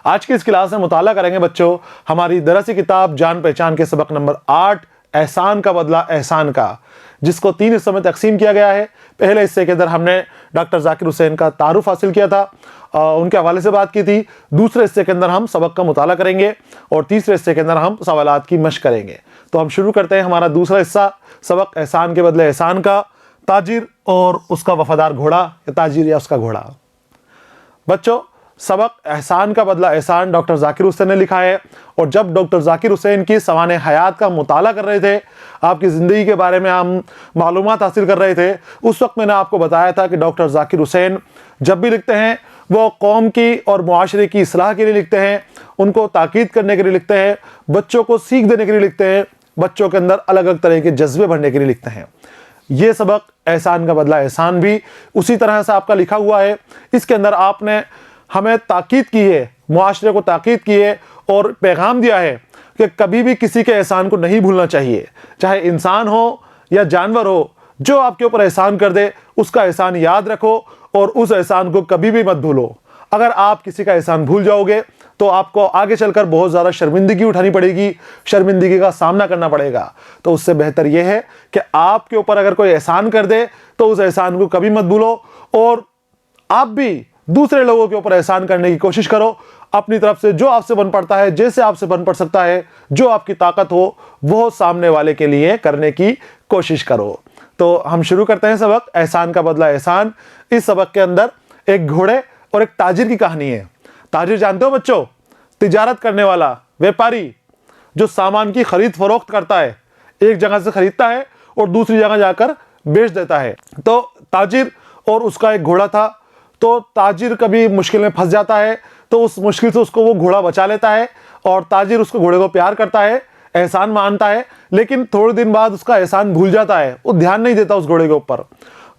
आज की इस क्लास में मुताला करेंगे बच्चों हमारी दरसी किताब जान पहचान के सबक नंबर 8 एहसान का बदला एहसान का, जिसको 3 हिस्सों में तकसीम किया गया है। पहले हिस्से के अंदर हमने डॉक्टर जाकिर हुसैन का तारुफ हासिल किया था, उनके हवाले से बात की थी। दूसरे हिस्से के अंदर हम सबक का मुताला करेंगे और तीसरे हिस्से के अंदर हम सवालात की मशक करेंगे। तो हम शुरू करते हैं हमारा दूसरा हिस्सा, सबक एहसान के बदले एहसान का, ताजिर और उसका वफादार घोड़ा या ताजिर या उसका घोड़ा। बच्चों, सबक एहसान का बदला एहसान डॉक्टर जाकिर हुसैन ने लिखा है। और जब डॉक्टर जाकिर हुसैन की सवाने हयात का मुताला कर रहे थे, आपकी ज़िंदगी के बारे में हम मालूमात हासिल कर रहे थे, उस वक्त मैंने आपको बताया था कि डॉक्टर जाकिर हुसैन जब भी लिखते हैं वो कौम की और मुआशरे की इस्लाह के लिए लिखते हैं, उनको ताकीद करने के लिए लिखते हैं, बच्चों को सीख देने के लिए लिखते हैं, बच्चों के अंदर अलग अलग तरह के जज्बे भरने के लिए लिखते हैं। ये सबक एहसान का बदला एहसान भी उसी तरह से आपका लिखा हुआ है। इसके अंदर आपने हमें ताकीद की है, मुआशरे को ताकीद की है और पैगाम दिया है कि कभी भी किसी के एहसान को नहीं भूलना चाहिए, चाहे इंसान हो या जानवर हो। जो आपके ऊपर एहसान कर दे उसका एहसान याद रखो और उस एहसान को कभी भी मत भूलो। अगर आप किसी का एहसान भूल जाओगे तो आपको आगे चलकर बहुत ज़्यादा शर्मिंदगी उठानी पड़ेगी, शर्मिंदगी का सामना करना पड़ेगा। तो उससे बेहतर यह है कि आपके ऊपर अगर कोई एहसान कर दे तो उस एहसान को कभी मत भूलो और आप भी दूसरे लोगों के ऊपर एहसान करने की कोशिश करो। अपनी तरफ से जो आपसे बन पड़ता है, जैसे आपसे बन पड़ सकता है, जो आपकी ताकत हो वो सामने वाले के लिए करने की कोशिश करो। तो हम शुरू करते हैं सबक एहसान का बदला एहसान। इस सबक के अंदर एक घोड़े और एक ताजिर की कहानी है। ताजिर जानते हो बच्चों, तिजारत करने वाला व्यापारी जो सामान की खरीद फरोख्त करता है, एक जगह से खरीदता है और दूसरी जगह जाकर बेच देता है। तो ताजिर और उसका एक घोड़ा था। तो ताजिर कभी मुश्किल में फंस जाता है तो उस मुश्किल से उसको वो घोड़ा बचा लेता है और ताजिर उसको घोड़े को प्यार करता है, एहसान मानता है, लेकिन थोड़े दिन बाद उसका एहसान भूल जाता है, वो ध्यान नहीं देता उस घोड़े के ऊपर।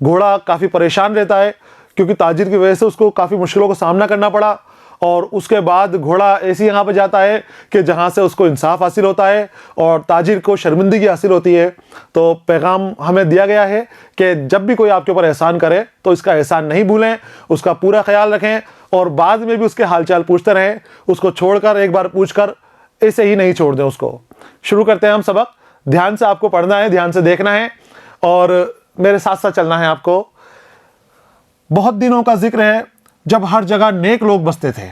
घोड़ा काफ़ी परेशान रहता है क्योंकि ताजिर की वजह से उसको काफ़ी मुश्किलों का सामना करना पड़ा। और उसके बाद घोड़ा ऐसी जगह पर जाता है कि जहाँ से उसको इंसाफ हासिल होता है और ताजिर को शर्मिंदगी हासिल होती है। तो पैगाम हमें दिया गया है कि जब भी कोई आपके ऊपर एहसान करे तो इसका एहसान नहीं भूलें, उसका पूरा ख्याल रखें और बाद में भी उसके हालचाल पूछते रहें। उसको छोड़कर एक बार पूछकर ऐसे ही नहीं छोड़ दें उसको। शुरू करते हैं हम सबक। ध्यान से आपको पढ़ना है, ध्यान से देखना है और मेरे साथ साथ चलना है आपको। बहुत दिनों का जिक्र है जब हर जगह नेक लोग बसते थे।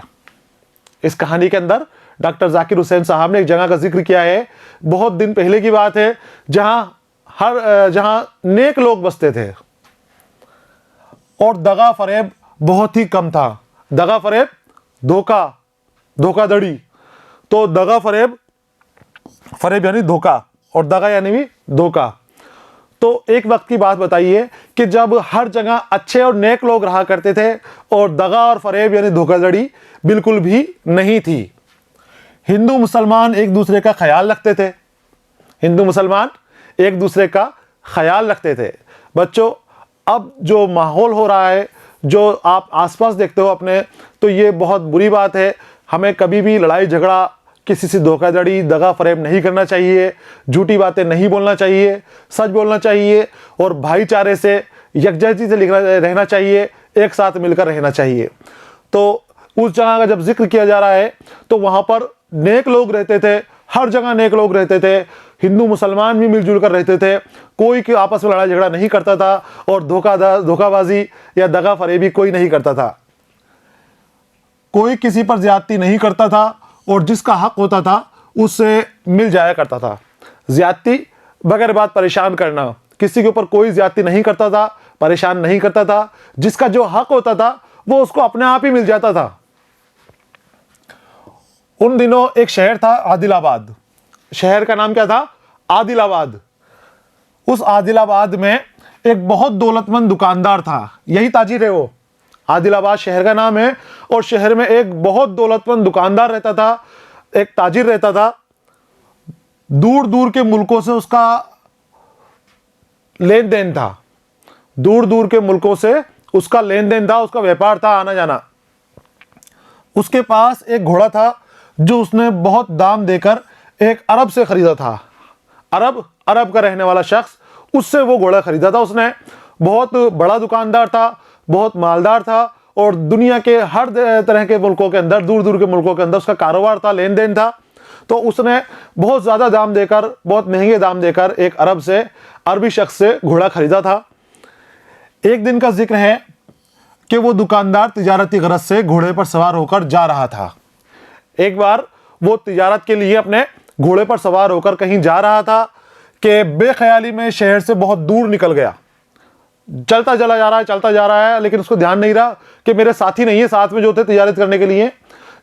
इस कहानी के अंदर डॉक्टर जाकिर हुसैन साहब ने एक जगह का जिक्र किया है, बहुत दिन पहले की बात है, जहां नेक लोग बसते थे और दगा फरेब बहुत ही कम था। दगा फरेब, धोखाधड़ी। तो दगा फरेब, फरेब यानी धोखा और दगा यानी भी धोखा। तो एक वक्त की बात बताइए कि जब हर जगह अच्छे और नेक लोग रहा करते थे और दगा और फरेब यानी धोखाधड़ी बिल्कुल भी नहीं थी। हिंदू मुसलमान एक दूसरे का ख्याल रखते थे। हिंदू मुसलमान एक दूसरे का ख्याल रखते थे। बच्चों, अब जो माहौल हो रहा है, जो आप आसपास देखते हो अपने, तो ये बहुत बुरी बात है। हमें कभी भी लड़ाई झगड़ा, किसी से धोखाधड़ी, दगा फरेब नहीं करना चाहिए, झूठी बातें नहीं बोलना चाहिए, सच बोलना चाहिए और भाईचारे से, यकजहती से रहना चाहिए, एक साथ मिलकर रहना चाहिए। तो उस जगह का जब जिक्र किया जा रहा है तो वहाँ पर नेक लोग रहते थे, हर जगह नेक लोग रहते थे। हिंदू मुसलमान भी मिलजुल कर रहते थे, कोई के आपस में लड़ाई झगड़ा नहीं करता था और धोखाबाजी या दगा फरेबी कोई नहीं करता था। कोई किसी पर ज्यादती नहीं करता था और जिसका हक होता था उससे मिल जाया करता था। ज्यादती बगैर बात परेशान करना, किसी के ऊपर कोई ज्यादती नहीं करता था, परेशान नहीं करता था। जिसका जो हक होता था वो उसको अपने आप ही मिल जाता था। उन दिनों एक शहर था आदिलाबाद। शहर का नाम क्या था? आदिलाबाद। उस आदिलाबाद में एक बहुत दौलतमंद दुकानदार था, यही ताजिर है वो। आदिलाबाद शहर का नाम है और शहर में एक बहुत दौलतमंद दुकानदार रहता था, एक ताजिर रहता था। दूर दूर के मुल्कों से उसका लेन देन था, दूर दूर के मुल्कों से उसका लेन देन था, उसका व्यापार था, आना जाना। उसके पास एक घोड़ा था जो उसने बहुत दाम देकर एक अरब से खरीदा था। अरब का रहने वाला शख्स, उससे वो घोड़ा खरीदा था उसने। बहुत बड़ा दुकानदार था, बहुत मालदार था और दुनिया के हर तरह के मुल्कों के अंदर, दूर दूर के मुल्कों के अंदर उसका कारोबार था, लेन देन था। तो उसने बहुत ज़्यादा दाम देकर, बहुत महंगे दाम देकर एक अरबी शख्स से घोड़ा खरीदा था। एक दिन का जिक्र है कि वो दुकानदार तिजारती गरज से घोड़े पर सवार होकर जा रहा था। एक बार वो तिजारत के लिए अपने घोड़े पर सवार होकर कहीं जा रहा था कि बेख्याली में शहर से बहुत दूर निकल गया। चलता चला जा रहा है, चलता जा रहा है, लेकिन उसको ध्यान नहीं रहा कि मेरे साथी नहीं है साथ में जो थे तिजारत करने के लिए।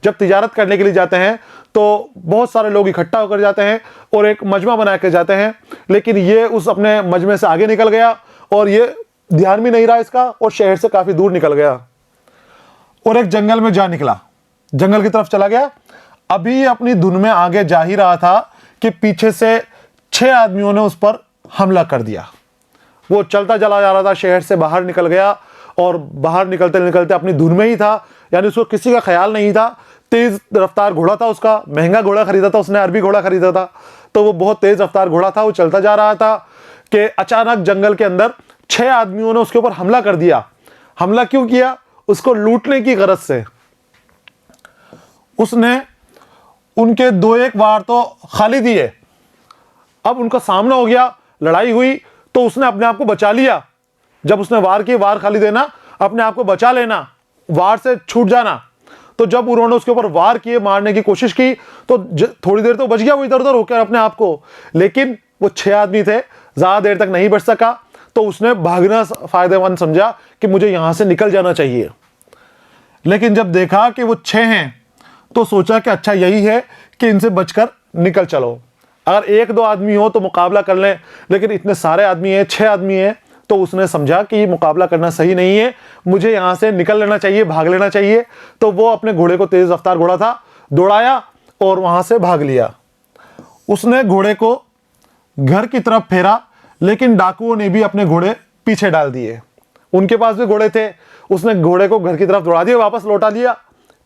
जब तिजारत करने के लिए जाते हैं तो बहुत सारे लोग इकट्ठा होकर जाते हैं और एक मजमा बना के जाते हैं, लेकिन ये उस अपने मजमे से आगे निकल गया और ये ध्यान भी नहीं रहा इसका और शहर से काफ़ी दूर निकल गया और एक जंगल में जा निकला, जंगल की तरफ चला गया। अभी अपनी धुन में आगे जा ही रहा था कि पीछे से 6 आदमियों ने उस पर हमला कर दिया। वो चलता चला जा रहा था, शहर से बाहर निकल गया और बाहर निकलते निकलते अपनी धुन में ही था, यानी उसको किसी का ख्याल नहीं था। तेज रफ्तार घोड़ा था उसका, महंगा घोड़ा खरीदा था उसने, अरबी घोड़ा खरीदा था, तो वो बहुत तेज रफ्तार घोड़ा था। वो चलता जा रहा था कि अचानक जंगल के अंदर 6 आदमियों ने उसके ऊपर हमला कर दिया। हमला क्यों किया? उसको लूटने की गरज से। उसने उनके 2-1 वार तो खाली दिए। अब उनका सामना हो गया, लड़ाई हुई, तो उसने अपने आप को बचा लिया। जब उसने वार किए, वार खाली देना, अपने आप को बचा लेना, वार से छूट जाना। तो जब उन्होंने उसके ऊपर वार किए, मारने की कोशिश की, तो थोड़ी देर तो बच गया वो इधर उधर होकर अपने आप को, लेकिन वो 6 आदमी थे, ज्यादा देर तक नहीं बच सका। तो उसने भागना फायदेमंद समझा कि मुझे यहां से निकल जाना चाहिए। लेकिन जब देखा कि वो 6 हैं तो सोचा कि अच्छा यही है कि इनसे बचकर निकल चलो। अगर 1-2 आदमी हो तो मुकाबला कर लें, लेकिन इतने सारे आदमी हैं, 6 आदमी हैं, तो उसने समझा कि ये मुकाबला करना सही नहीं है, मुझे यहाँ से निकल लेना चाहिए, भाग लेना चाहिए। तो वो अपने घोड़े को, तेज रफ्तार घोड़ा था, दौड़ाया और वहाँ से भाग लिया। उसने घोड़े को घर की तरफ फेरा, लेकिन डाकुओं ने भी अपने घोड़े पीछे डाल दिए। उनके पास भी घोड़े थे, उसने घोड़े को घर की तरफ दौड़ा दिया, वापस लौटा दिया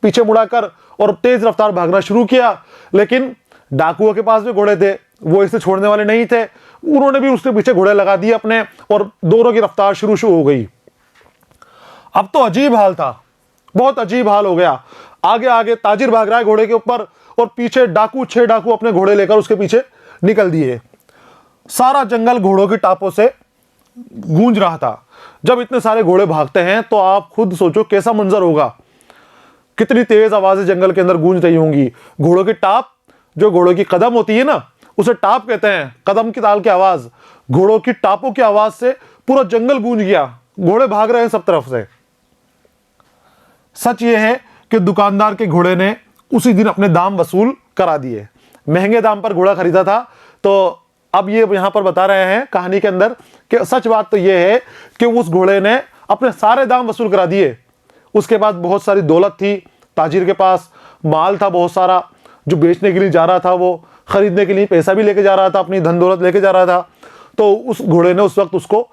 पीछे मुड़ाकर और तेज रफ्तार भागना शुरू किया। लेकिन डाकुओं के पास भी घोड़े थे, वो इसे छोड़ने वाले नहीं थे, उन्होंने भी उसके पीछे घोड़े लगा दिए अपने और दोनों की रफ्तार शुरू हो गई। अब तो अजीब हाल था, बहुत अजीब हाल हो गया। आगे आगे ताजिर भाग रहा है घोड़े के ऊपर और पीछे डाकू, 6 डाकू अपने घोड़े लेकर उसके पीछे निकल दिए। सारा जंगल घोड़ों की टापों से गूंज रहा था। जब इतने सारे घोड़े भागते हैं तो आप खुद सोचो कैसा मंजर होगा, कितनी तेज आवाजें जंगल के अंदर गूंज रही होंगी। घोड़ों की टाप, जो घोड़ों की कदम होती है ना, उसे टाप कहते हैं, कदम की ताल की आवाज। घोड़ों की टापों की आवाज से पूरा जंगल गूंज गया, घोड़े भाग रहे हैं सब तरफ से। सच यह है कि दुकानदार के घोड़े ने उसी दिन अपने दाम वसूल करा दिए। महंगे दाम पर घोड़ा खरीदा था। तो अब ये यहां पर बता रहे हैं कहानी के अंदर कि सच बात तो यह है कि उस घोड़े ने अपने सारे दाम वसूल करा दिए। उसके बाद बहुत सारी दौलत थी, ताजिर के पास माल था बहुत सारा, जो बेचने के लिए जा रहा था, वो खरीदने के लिए पैसा भी लेके जा रहा था, अपनी धन दौलत लेके जा रहा था। तो उस घोड़े ने उस वक्त उसको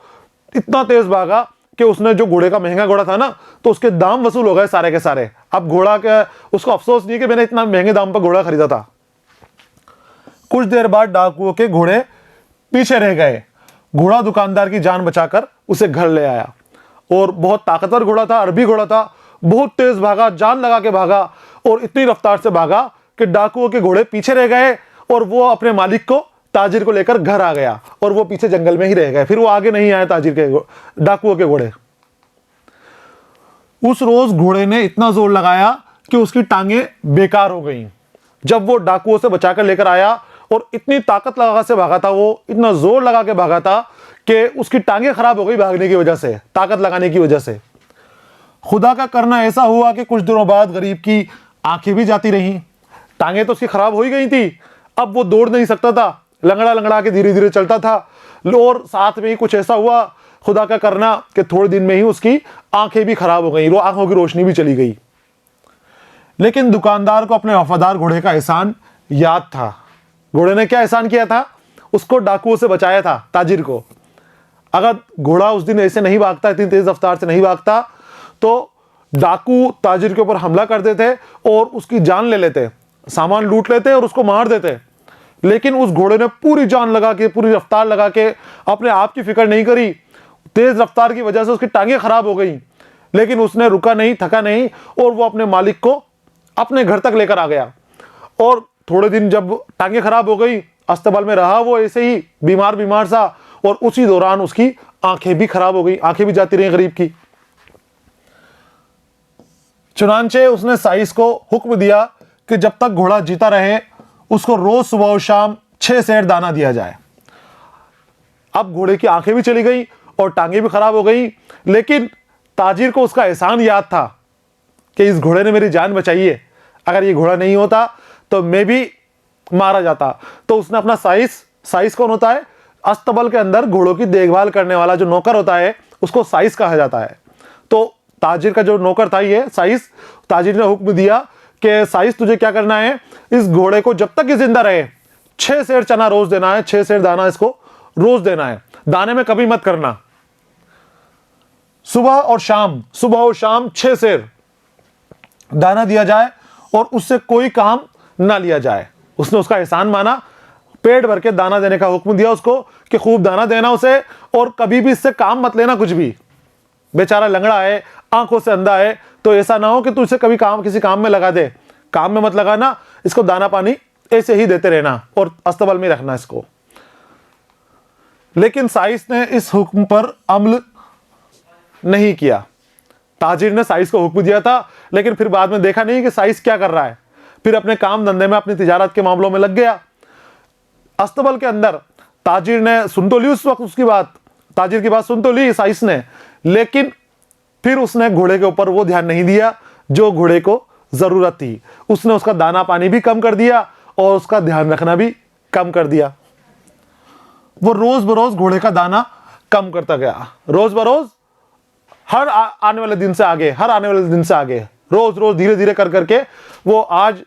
इतना तेज भागा कि उसने, जो घोड़े का महंगा घोड़ा था ना, तो उसके दाम वसूल हो गए सारे के सारे। अब घोड़ा का उसको अफसोस नहीं कि मैंने इतना महंगे दाम पर घोड़ा खरीदा था। कुछ देर बाद डाकुओं के घोड़े पीछे रह गए। घोड़ा दुकानदार की जान बचाकर उसे घर ले आया और बहुत ताकतवर घोड़ा था, अरबी घोड़ा था, बहुत तेज भागा, जान लगा के भागा और इतनी रफ्तार से भागा कि डाकुओं के घोड़े पीछे रह गए और वो अपने मालिक को, ताजिर को लेकर घर आ गया और वो पीछे जंगल में ही रह गए। फिर वो आगे नहीं आए ताजिर के, डाकुओं के घोड़े। उस रोज घोड़े ने इतना जोर लगाया कि उसकी टांगें बेकार हो गईं। जब वो डाकुओं से बचाकर लेकर आया और इतनी ताकत लगा से भागा था, वो इतना जोर लगा के भागा था कि उसकी टांगें खराब हो गई भागने की वजह से, ताकत लगाने की वजह से। खुदा का करना ऐसा हुआ कि कुछ दिनों बाद गरीब की आंखें भी जाती रहीं। टांगें तो उसकी खराब हो ही गई थी, अब वो दौड़ नहीं सकता था, लंगड़ा लंगड़ा के धीरे धीरे चलता था। और साथ में ही कुछ ऐसा हुआ, खुदा का करना, कि थोड़े दिन में ही उसकी आंखें भी खराब हो गई, आंखों की रोशनी भी चली गई। लेकिन दुकानदार को अपने वफादार घोड़े का एहसान याद था। घोड़े ने क्या एहसान किया था? उसको डाकुओं से बचाया था, ताजिर को। अगर घोड़ा उस दिन ऐसे नहीं भागता, इतनी तेज रफ्तार से नहीं भागता, तो डाकू ताजिर के ऊपर हमला कर देते और उसकी जान ले लेते, सामान लूट लेते और उसको मार देते। लेकिन उस घोड़े ने पूरी जान लगा के, पूरी रफ्तार लगा के अपने आप की फिक्र नहीं करी। तेज रफ्तार की वजह से उसकी टांगें खराब हो गई, लेकिन उसने रुका नहीं, थका नहीं, और वो अपने मालिक को अपने घर तक लेकर आ गया। और थोड़े दिन जब टांगे खराब हो गई, अस्पताल में रहा वो ऐसे ही बीमार बीमार सा, और उसी दौरान उसकी आंखें भी खराब हो गई, आंखें भी जाती रही गरीब की। चुनांचे उसने साइस को हुक्म दिया कि जब तक घोड़ा जीता रहे उसको रोज सुबह और शाम 6 सेर दाना दिया जाए। अब घोड़े की आंखें भी चली गई और टांगे भी खराब हो गई, लेकिन ताजिर को उसका एहसान याद था कि इस घोड़े ने मेरी जान बचाई है, अगर ये घोड़ा नहीं होता तो मैं भी मारा जाता। तो उसने अपना साइस कौन होता है? अस्तबल के अंदर घोड़ों की देखभाल करने वाला जो नौकर होता है उसको साइस कहा जाता है। तो ताजिर का जो नौकर था ये साइस, ताजिर ने हुक्म दिया कि साइस तुझे क्या करना है, इस घोड़े को जब तक ये जिंदा रहे 6 सेर चना रोज देना है, 6 सेर दाना इसको रोज देना है, दाने में कभी मत करना। सुबह और शाम 6 सेर दाना दिया जाए और उससे कोई काम ना लिया जाए। उसने उसका एहसान माना, पेट भर के दाना देने का हुक्म दिया उसको कि खूब दाना देना उसे, और कभी भी इससे काम मत लेना कुछ भी। बेचारा लंगड़ा है, आंखों से अंधा है, तो ऐसा ना हो कि तू इसे कभी किसी काम में लगा दे, काम में मत लगाना, इसको दाना पानी ऐसे ही देते रहना और अस्तबल में रखना इसको। लेकिन साइस ने इस हुक्म पर अमल नहीं किया। ताजिर ने साइस को हुक्म दिया था, लेकिन फिर बाद में देखा नहीं कि साइस क्या कर रहा है, फिर अपने काम धंधे में, अपनी तिजारत के मामलों में लग गया। अस्तबल के अंदर ताजिर ने सुन तो ली उस वक्त उसकी बात, ताजिर की बात सुन तो ली साइस ने, लेकिन फिर उसने घोड़े के ऊपर वो ध्यान नहीं दिया जो घोड़े को जरूरत थी। उसने उसका दाना पानी भी कम कर दिया और उसका ध्यान रखना भी कम कर दिया। वो रोज बरोज घोड़े का दाना कम करता गया, रोज बरोज, हर आने वाले दिन से आगे, रोज रोज धीरे धीरे कर करके वो आज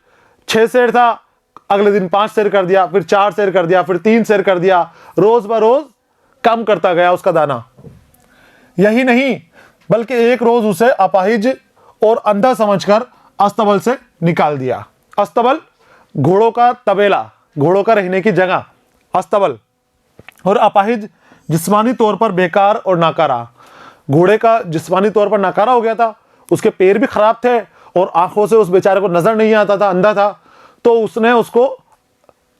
6 सेर था, अगले दिन 5 सेर कर दिया, फिर 4 सेर कर दिया, फिर 3 सेर कर दिया, रोज बरोज कम करता गया उसका दाना। यही नहीं बल्कि एक रोज उसे अपाहिज और अंधा समझकर अस्तबल से निकाल दिया। अस्तबल घोड़ों का तबेला, घोड़ों का रहने की जगह अस्तबल, और अपाहिज जिस्मानी तौर पर बेकार और नाकारा। घोड़े का जिस्मानी तौर पर नाकारा हो गया था, उसके पैर भी खराब थे और आंखों से उस बेचारे को नजर नहीं आता था, अंधा था। तो उसने उसको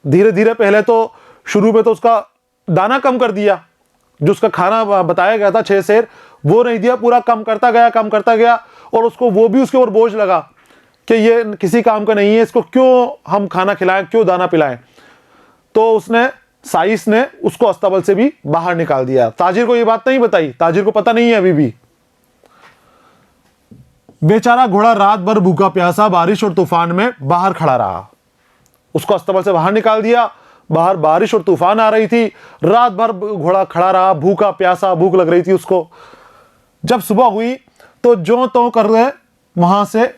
धीरे धीरे, पहले तो शुरू में तो उसका दाना कम कर दिया, जो उसका खाना बताया गया था 6 सेर, वो नहीं दिया, पूरा कम करता गया, और उसको वो भी उसके ऊपर बोझ लगा कि ये किसी काम का नहीं है, इसको क्यों हम खाना खिलाएं, क्यों दाना पिलाएं। तो उसने, साइस ने उसको अस्तबल से भी बाहर निकाल दिया। ताजिर को ये बात नहीं बताई, ताजिर को पता नहीं है अभी भी। बेचारा घोड़ा रात भर भूखा प्यासा बारिश और तूफान में बाहर खड़ा रहा। उसको अस्तबल से बाहर निकाल दिया, बाहर बारिश और तूफान आ रही थी, रात भर घोड़ा खड़ा रहा, भूखा प्यासा, भूख लग रही थी उसको। जब सुबह हुई तो ज्यों त्यों कर रहे वहां से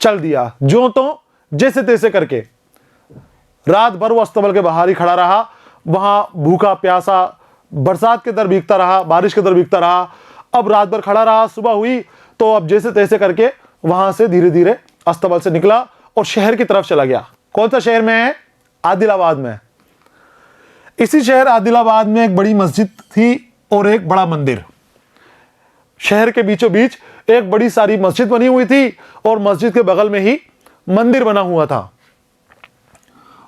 चल दिया, ज्यों त्यों जैसे तैसे करके। रात भर वो अस्तबल के बाहर ही खड़ा रहा, वहां भूखा प्यासा, बरसात के दर भीगता रहा, बारिश के दर भीगता रहा। अब रात भर खड़ा रहा, सुबह हुई तो अब जैसे तैसे करके वहां से धीरे धीरे अस्तबल से निकला और शहर की तरफ चला गया। कौन सा शहर में है? आदिलाबाद में। इसी शहर आदिलाबाद में एक बड़ी मस्जिद थी और एक बड़ा मंदिर। शहर के बीचों बीच एक बड़ी सारी मस्जिद बनी हुई थी और मस्जिद के बगल में ही मंदिर बना हुआ था।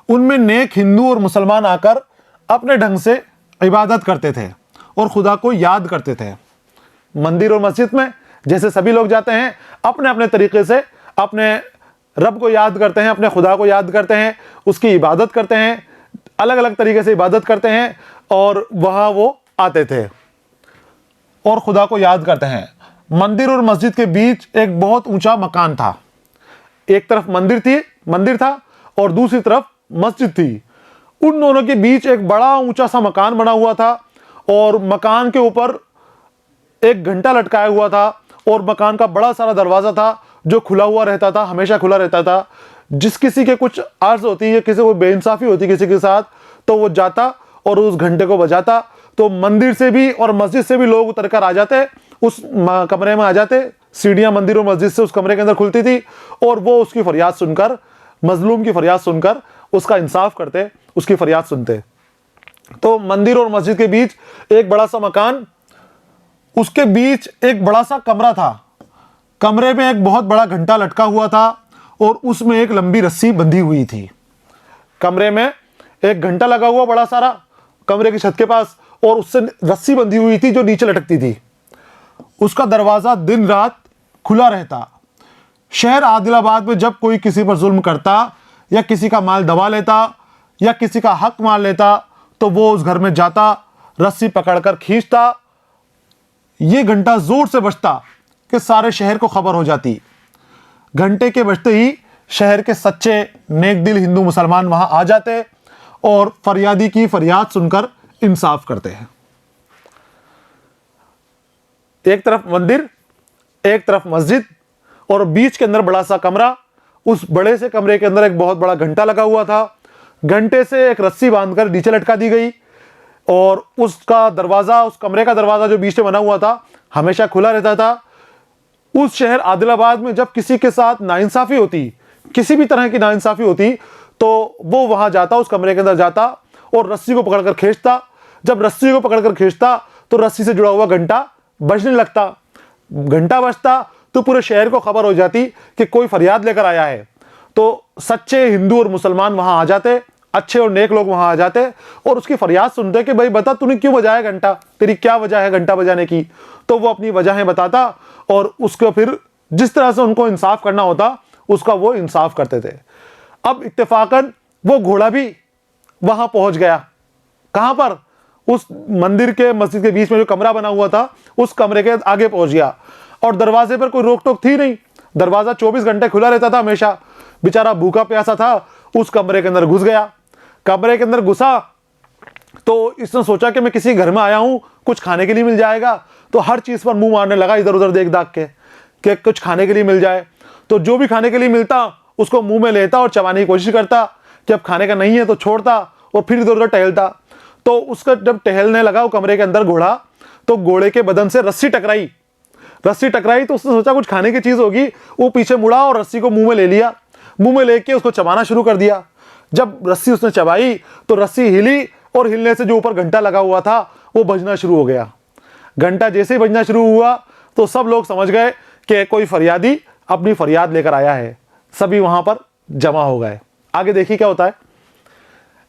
उनमें नेक हिंदू और मुसलमान आकर अपने ढंग से इबादत करते थे और खुदा को याद करते थे। मंदिर और मस्जिद में जैसे सभी लोग जाते हैं, अपने अपने तरीके से अपने रब को याद करते हैं, अपने खुदा को याद करते हैं, उसकी इबादत करते हैं, अलग अलग तरीके से इबादत करते हैं, और वहां वो आते थे और खुदा को याद करते हैं। मंदिर और मस्जिद के बीच एक बहुत ऊंचा मकान था। एक तरफ मंदिर था और दूसरी तरफ मस्जिद थी। उन दोनों के बीच एक बड़ा ऊंचा सा मकान बना हुआ था और मकान के ऊपर एक घंटा लटकाया हुआ था और मकान का बड़ा सारा दरवाजा था जो खुला हुआ रहता था, हमेशा खुला रहता था। जिस किसी के कुछ अर्ज होती है, किसी को बेइंसाफी होती किसी के साथ, तो वो जाता और उस घंटे को बजाता, तो मंदिर से भी और मस्जिद से भी लोग उतर कर आ जाते, उस कमरे में आ जाते। सीढ़ियां मंदिर और मस्जिद से उस कमरे के अंदर खुलती थी और वो उसकी फरियाद सुनकर, मजलूम की फरियाद सुनकर उसका इंसाफ करते, उसकी फरियाद सुनते। तो मंदिर और मस्जिद के बीच एक बड़ा सा मकान, उसके बीच एक बड़ा सा कमरा था। कमरे में एक बहुत बड़ा घंटा लटका हुआ था और उसमें एक लंबी रस्सी बंधी हुई थी। कमरे में एक घंटा लगा हुआ बड़ा सारा कमरे की छत के पास, और उससे रस्सी बंधी हुई थी जो नीचे लटकती थी। उसका दरवाजा दिन रात खुला रहता। शहर आदिलाबाद में जब कोई किसी पर जुल्म करता या किसी का माल दबा लेता या किसी का हक मार लेता तो वो उस घर में जाता, रस्सी पकड़कर खींचता। ये घंटा जोर से बजता कि सारे शहर को खबर हो जाती। घंटे के बजते ही शहर के सच्चे नेक दिल हिंदू मुसलमान वहां आ जाते और फरियादी की फरियाद सुनकर इंसाफ करते हैं। एक तरफ मंदिर, एक तरफ मस्जिद और बीच के अंदर बड़ा सा कमरा। उस बड़े से कमरे के अंदर एक बहुत बड़ा घंटा लगा हुआ था। घंटे से एक रस्सी बांधकर नीचे लटका दी गई और उसका दरवाजा, उस कमरे का दरवाजा जो बीच में बना हुआ था, हमेशा खुला रहता था। उस शहर आदिलाबाद में जब किसी के साथ नाइंसाफी होती, किसी भी तरह की नाइंसाफी होती, तो वो वहां जाता, उस कमरे के अंदर जाता और रस्सी को पकड़कर खींचता। जब रस्सी को पकड़कर खींचता तो रस्सी से जुड़ा हुआ घंटा बजने लगता। घंटा बजता तो पूरे शहर को खबर हो जाती कि कोई फरियाद लेकर आया है। तो सच्चे हिंदू और मुसलमान वहां आ जाते, अच्छे और नेक लोग वहां आ जाते और उसकी फरियाद सुनते कि भाई बता तूने क्यों बजाया घंटा, तेरी क्या वजह है घंटा बजाने की। तो वो अपनी वजहें बताता और उसको फिर जिस तरह से उनको इंसाफ करना होता उसका वो इंसाफ करते थे। अब इत्तेफाकन वो घोड़ा भी वहां पहुंच गया। कहां पर? उस मंदिर के मस्जिद के बीच में जो कमरा बना हुआ था उस कमरे के आगे पहुंच गया और दरवाजे पर कोई रोक टोक थी नहीं। दरवाजा 24 घंटे खुला रहता था हमेशा। बेचारा भूखा प्यासा था, उस कमरे के अंदर घुस गया। कमरे के अंदर घुसा तो इसने सोचा कि मैं किसी घर में आया हूं, कुछ खाने के लिए मिल जाएगा। तो हर चीज पर मुंह मारने लगा, इधर उधर देख दाख के कि कुछ खाने के लिए मिल जाए। तो जो भी खाने के लिए मिलता उसको मुंह में लेता और चबाने की कोशिश करता। जब खाने का नहीं है तो छोड़ता और फिर इधर उधर टहलता। तो उसका जब टहलने लगा वो कमरे के अंदर घोड़ा, तो घोड़े के बदन से रस्सी टकराई। रस्सी टकराई तो उसने सोचा कुछ खाने की चीज होगी, वो पीछे मुड़ा और रस्सी को मुंह में ले लिया। मुंह में लेके उसको चबाना शुरू कर दिया। जब रस्सी उसने चबाई तो रस्सी हिली और हिलने से जो ऊपर घंटा लगा हुआ था वो बजना शुरू हो गया। घंटा जैसे ही बजना शुरू हुआ तो सब लोग समझ गए कि कोई फरियादी अपनी फरियाद लेकर आया है। सभी वहां पर जमा हो गए। आगे देखिए क्या होता है।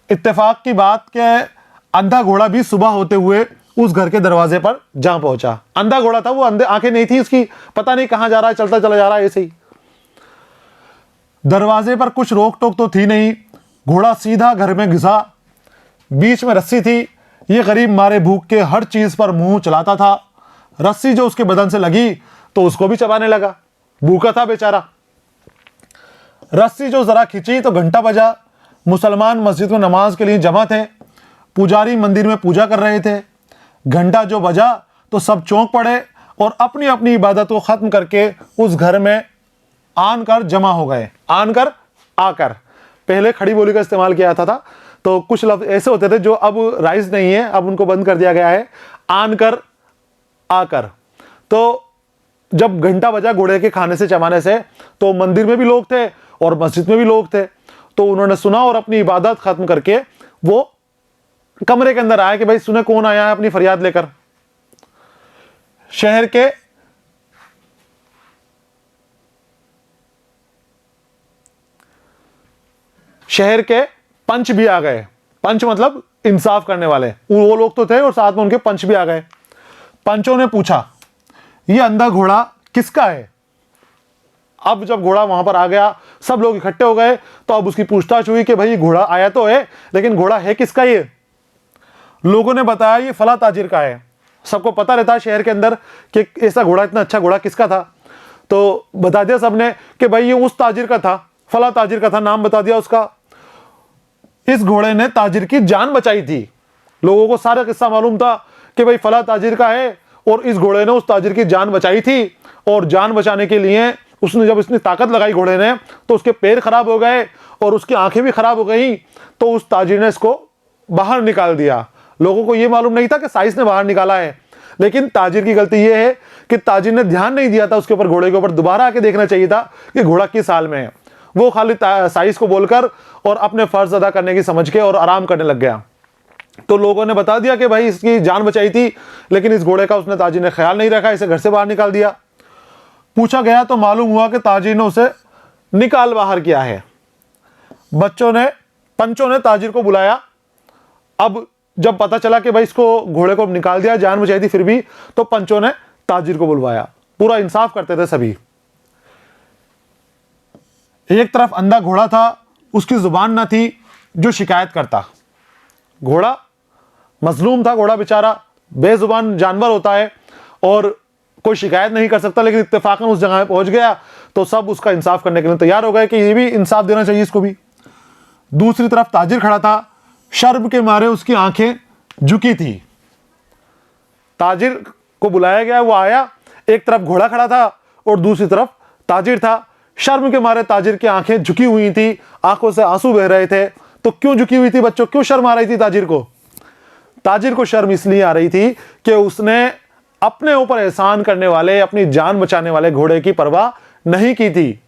इत्तेफाक की बात के अंधा घोड़ा भी सुबह होते हुए उस घर के दरवाजे पर जा पहुंचा। अंधा घोड़ा था वो, अंधे आंखें नहीं थी उसकी, पता नहीं कहां जा रहा है, चलता चला जा रहा है ऐसे ही। दरवाजे पर कुछ रोक टोक तो थी नहीं। घोड़ा सीधा घर में घुसा। बीच में रस्सी थी। ये गरीब मारे भूख के हर चीज पर मुंह चलाता था। रस्सी जो उसके बदन से लगी तो उसको भी चबाने लगा। भूखा था बेचारा। रस्सी जो जरा खींची तो घंटा बजा। मुसलमान मस्जिद में नमाज के लिए जमा थे। पुजारी मंदिर में पूजा कर रहे थे। घंटा जो बजा तो सब चौंक पड़े और अपनी अपनी इबादत को खत्म करके उस घर में आनकर जमा हो गए। आनकर, आकर, पहले खड़ी बोली का इस्तेमाल किया जाता था तो कुछ लफ्ज ऐसे होते थे जो अब राइज नहीं है, अब उनको बंद कर दिया गया है। आनकर, आकर। तो जब घंटा बजा घोड़े के खाने से चबाने से तो मंदिर में भी लोग थे और मस्जिद में भी लोग थे। तो उन्होंने सुना और अपनी इबादत खत्म करके वो कमरे के अंदर आए कि भाई सुने कौन आया है अपनी फरियाद लेकर। शहर के पंच भी आ गए। पंच मतलब इंसाफ करने वाले, वो लोग तो थे और साथ में उनके पंच भी आ गए। पंचों ने पूछा ये अंधा घोड़ा किसका है। अब जब घोड़ा वहां पर आ गया, सब लोग इकट्ठे हो गए तो अब उसकी पूछताछ हुई कि भाई घोड़ा आया तो है, लेकिन घोड़ा है किसका ये। लोगों ने बताया ये फला ताजिर का है। सबको पता रहता है शहर के अंदर कि ऐसा घोड़ा, इतना अच्छा घोड़ा किसका था। तो बता दिया सबने कि भाई ये उस ताजिर का था, फला ताजिर का था, नाम बता दिया उसका। इस घोड़े ने ताजिर की जान बचाई थी। लोगों को सारा किस्सा मालूम था कि भाई फला ताजिर का है और इस घोड़े ने उस ताजिर की जान बचाई थी। और जान बचाने के लिए उसने जब इसने ताकत लगाई घोड़े ने तो उसके पैर खराब हो गए और उसकी आंखें भी खराब हो गई। तो उस ताजिर ने इसको बाहर निकाल दिया। लोगों को यह मालूम नहीं था कि साइस ने बाहर निकाला है, लेकिन ताजिर की गलती यह है कि ताजिर ने ध्यान नहीं दिया था उसके ऊपर, घोड़े के ऊपर दोबारा आके देखना चाहिए था कि घोड़ा किस हाल में है। वो खाली साइज को बोलकर और अपने फर्ज अदा करने की समझ के और आराम करने लग गया। तो लोगों ने बता दिया कि भाई इसकी जान बचाई थी, लेकिन इस घोड़े का उसने ताजिर ने ख्याल नहीं रखा, इसे घर से बाहर निकाल दिया। पूछा गया तो मालूम हुआ कि ताजिर ने उसे निकाल बाहर किया है। पंचों ने ताजिर को बुलाया। अब जब पता चला कि भाई इसको घोड़े को निकाल दिया, जान बचाई थी फिर भी, तो पंचों ने ताजिर को बुलवाया। पूरा इंसाफ करते थे सभी। एक तरफ अंधा घोड़ा था, उसकी जुबान न थी जो शिकायत करता। घोड़ा मजलूम था, घोड़ा बेचारा बेजुबान जानवर होता है और कोई शिकायत नहीं कर सकता, लेकिन इत्तेफाकन उस जगह पहुंच गया तो सब उसका इंसाफ करने के लिए तैयार हो गए कि ये भी इंसाफ देना चाहिए इसको भी। दूसरी तरफ ताजिर खड़ा था, शर्म के मारे उसकी आंखें झुकी थी। ताजिर को बुलाया गया, वो आया, एक तरफ घोड़ा खड़ा था और दूसरी तरफ ताजिर था। शर्म के मारे ताजिर की आंखें झुकी हुई थी, आंखों से आंसू बह रहे थे। तो क्यों झुकी हुई थी बच्चों, क्यों शर्म आ रही थी ताजिर को? ताजिर को शर्म इसलिए आ रही थी कि उसने अपने ऊपर एहसान करने वाले, अपनी जान बचाने वाले घोड़े की परवाह नहीं की थी।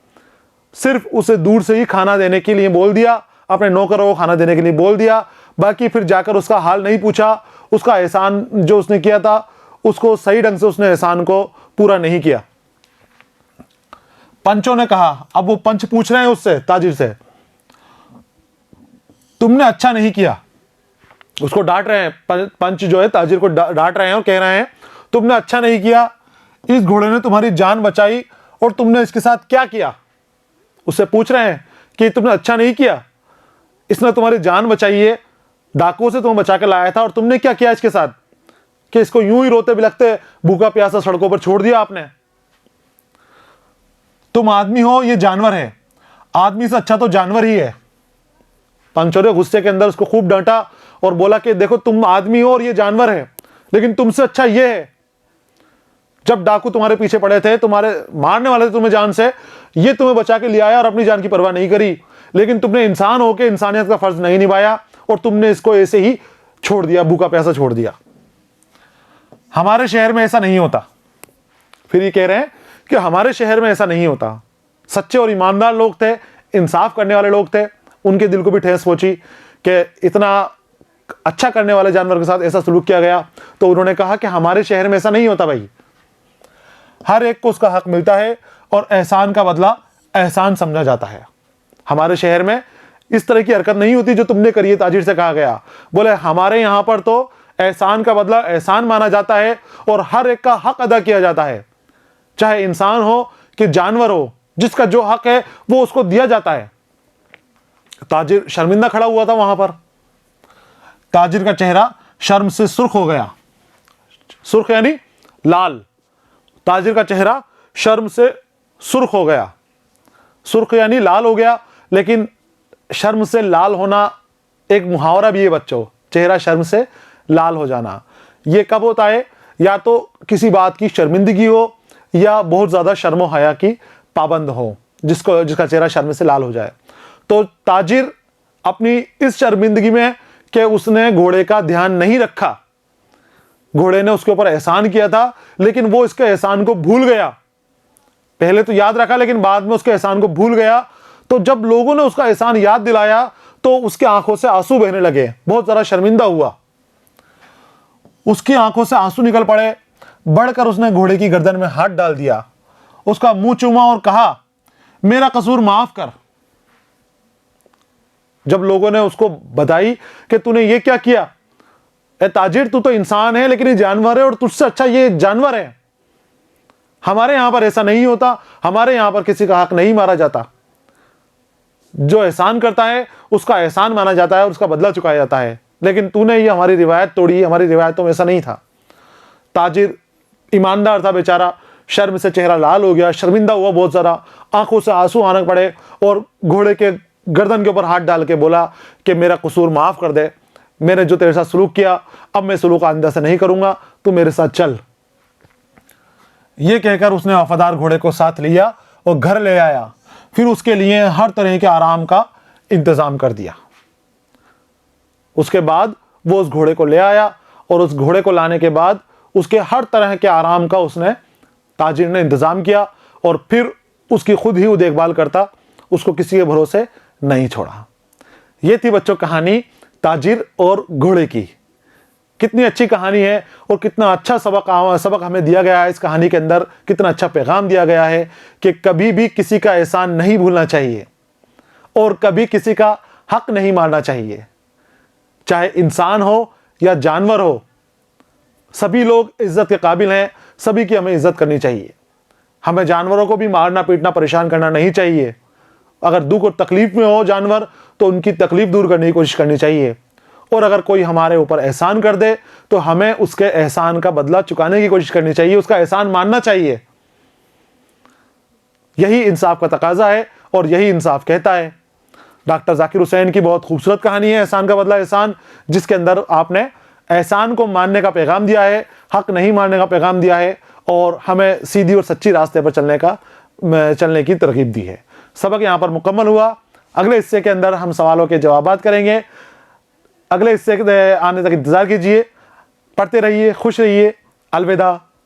सिर्फ उसे दूर से ही खाना देने के लिए बोल दिया, अपने नौकरों को खाना देने के लिए बोल दिया, बाकी फिर जाकर उसका हाल नहीं पूछा। उसका एहसान जो उसने किया था उसको सही ढंग से उसने एहसान को पूरा नहीं किया। पंचों ने कहा, अब वो पंच पूछ रहे हैं उससे, ताजिर से, तुमने अच्छा नहीं किया। उसको डांट रहे हैं, पंच जो है ताजिर को डांट रहे हैं और कह रहे हैं तुमने अच्छा नहीं किया, इस घोड़े ने तुम्हारी जान बचाई और तुमने इसके साथ क्या किया। उससे पूछ रहे हैं कि तुमने अच्छा नहीं किया, इसने तुम्हारी जान बचाई है, डाकुओं से तुम्हें बचा के लाया था और तुमने क्या किया इसके साथ कि इसको यूं ही रोते बिलखते भूखा प्यासा सड़कों पर छोड़ दिया आपने। तुम आदमी हो, ये जानवर है, आदमी से अच्छा तो जानवर ही है। पंचों ने गुस्से के अंदर उसको खूब डांटा और बोला कि देखो तुम आदमी हो और ये जानवर है, लेकिन तुमसे अच्छा ये है, जब डाकू तुम्हारे पीछे पड़े थे, तुम्हारे मारने वाले थे तुम्हें जान से, ये तुम्हें बचा के ले आया और अपनी जान की परवाह नहीं करी, लेकिन तुमने इंसान होकर इंसानियत का फर्ज नहीं निभाया और तुमने इसको ऐसे ही छोड़ दिया, भूखा प्यासा छोड़ दिया। हमारे शहर में ऐसा नहीं होता। फिर ये कह रहे हैं कि हमारे शहर में ऐसा नहीं होता। सच्चे और ईमानदार लोग थे, इंसाफ करने वाले लोग थे, उनके दिल को भी ठेस पहुंची कि इतना अच्छा करने वाले जानवर के साथ ऐसा सलूक किया गया। तो उन्होंने कहा कि हमारे शहर में ऐसा नहीं होता भाई, हर एक को उसका हक मिलता है और एहसान का बदला एहसान समझा जाता है। हमारे शहर में इस तरह की हरकत नहीं होती जो तुमने करी है, ताजिर से कहा गया। बोले हमारे यहां पर तो एहसान का बदला एहसान माना जाता है और हर एक का हक अदा किया जाता है, चाहे इंसान हो कि जानवर हो, जिसका जो हक है वो उसको दिया जाता है। ताजिर शर्मिंदा खड़ा हुआ था वहां पर। ताजिर का चेहरा शर्म से सुर्ख हो गया। सुर्ख यानी लाल। ताजिर का चेहरा शर्म से सुर्ख हो गया। सुर्ख यानी लाल हो गया, लेकिन शर्म से लाल होना एक मुहावरा भी है बच्चों, चेहरा शर्म से लाल हो जाना। यह कब होता है? या तो किसी बात की शर्मिंदगी हो या बहुत ज्यादा शर्मो हया की पाबंद हो, जिसका चेहरा शर्म से लाल हो जाए। तो ताजिर अपनी इस शर्मिंदगी में कि उसने घोड़े का ध्यान नहीं रखा, घोड़े ने उसके ऊपर एहसान किया था लेकिन वो इसके एहसान को भूल गया। पहले तो याद रखा लेकिन बाद में उसके एहसान को भूल गया। तो जब लोगों ने उसका एहसान याद दिलाया तो उसकी आंखों से आंसू बहने लगे, बहुत ज्यादा शर्मिंदा हुआ, उसकी आंखों से आंसू निकल पड़े। बढ़कर उसने घोड़े की गर्दन में हाथ डाल दिया, उसका मुंह चूमा और कहा मेरा कसूर माफ कर। जब लोगों ने उसको बताई कि तूने ये क्या किया, ए ताजिर तू तो इंसान है लेकिन ये जानवर है और तुझसे अच्छा ये जानवर है, हमारे यहां पर ऐसा नहीं होता, हमारे यहां पर किसी का हक नहीं मारा जाता, जो एहसान करता है उसका एहसान माना जाता है और उसका बदला चुकाया जाता है, लेकिन तूने ये हमारी रिवायत तोड़ी, हमारी रिवायतों में ऐसा नहीं था। ताजिर ईमानदार था बेचारा, शर्म से चेहरा लाल हो गया, शर्मिंदा हुआ बहुत ज़्यादा, आंखों से आंसू आने पड़े और घोड़े के गर्दन के ऊपर हाथ डाल के बोला कि मेरा कसूर माफ़ कर दे, मैंने जो तेरे साथ सलूक किया अब मैं सलूक आइंदा से नहीं करूँगा, तू मेरे साथ चल। ये कहकर उसने वफादार घोड़े को साथ लिया और घर ले आया, फिर उसके लिए हर तरह के आराम का इंतज़ाम कर दिया। उसके बाद वो उस घोड़े को ले आया और उस घोड़े को लाने के बाद उसके हर तरह के आराम का उसने ताजिर ने इंतज़ाम किया और फिर उसकी खुद ही वो देखभाल करता, उसको किसी के भरोसे नहीं छोड़ा। ये थी बच्चों कहानी ताजिर और घोड़े की। कितनी अच्छी कहानी है और कितना अच्छा सबक हमें दिया गया है इस कहानी के अंदर। कितना अच्छा पैगाम दिया गया है कि कभी भी किसी का एहसान नहीं भूलना चाहिए और कभी किसी का हक नहीं मारना चाहिए, चाहे इंसान हो या जानवर हो। सभी लोग इज्जत के काबिल हैं, सभी की हमें इज्जत करनी चाहिए। हमें जानवरों को भी मारना पीटना परेशान करना नहीं चाहिए। अगर दुख और तकलीफ में हो जानवर तो उनकी तकलीफ दूर करने की कोशिश करनी चाहिए। और अगर कोई हमारे ऊपर एहसान कर दे तो हमें उसके एहसान का बदला चुकाने की कोशिश करनी चाहिए, उसका एहसान मानना चाहिए। यही इंसाफ का तकाजा है और यही इंसाफ कहता है। डॉक्टर जाकिर हुसैन की बहुत खूबसूरत कहानी है एहसान का बदला एहसान, जिसके अंदर आपने एहसान को मानने का पैगाम दिया है, हक नहीं मानने का पैगाम दिया है और हमें सीधी और सच्ची रास्ते पर चलने की तरकीब दी है। सबक यहाँ पर मुकम्मल हुआ। अगले हिस्से के अंदर हम सवालों के जवाबात करेंगे। अगले हिस्से के आने तक इंतज़ार कीजिए। पढ़ते रहिए, खुश रहिए। अलविदा।